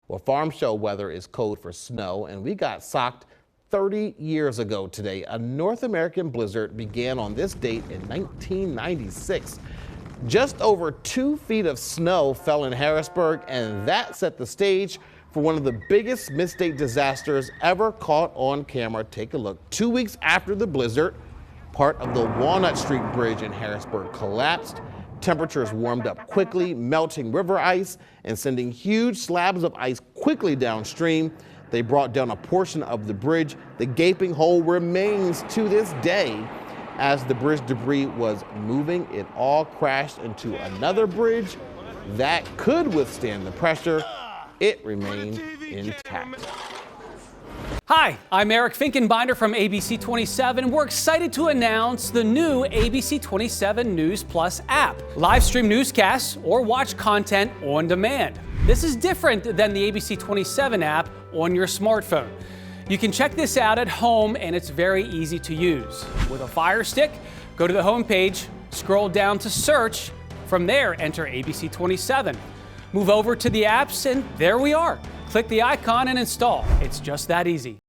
Well, farm show weather is code for snow, and we got socked 30 years ago today. A North American blizzard began on this date in 1996. Just over 2 feet of snow fell in Harrisburg, and that set the stage for one of the biggest Midstate disasters ever caught on camera. Take a look. 2 weeks after the blizzard, part of the Walnut Street Bridge in Harrisburg collapsed. Temperatures warmed up quickly, melting river ice and sending huge slabs of ice quickly downstream. They brought down a portion of the bridge. The gaping hole remains to this day. As the bridge debris was moving, it all crashed into another bridge that could withstand the pressure. It remained intact. Hi, I'm Eric Finkenbinder from ABC 27. We're excited to announce the new ABC 27 News Plus app. Live stream newscasts or watch content on demand. This is different than the ABC 27 app on your smartphone. You can check this out at home, and it's very easy to use. With a Fire Stick, go to the homepage, scroll down to search. From there, enter ABC 27. Move over to the apps, and there we are. Click the icon and install. It's just that easy.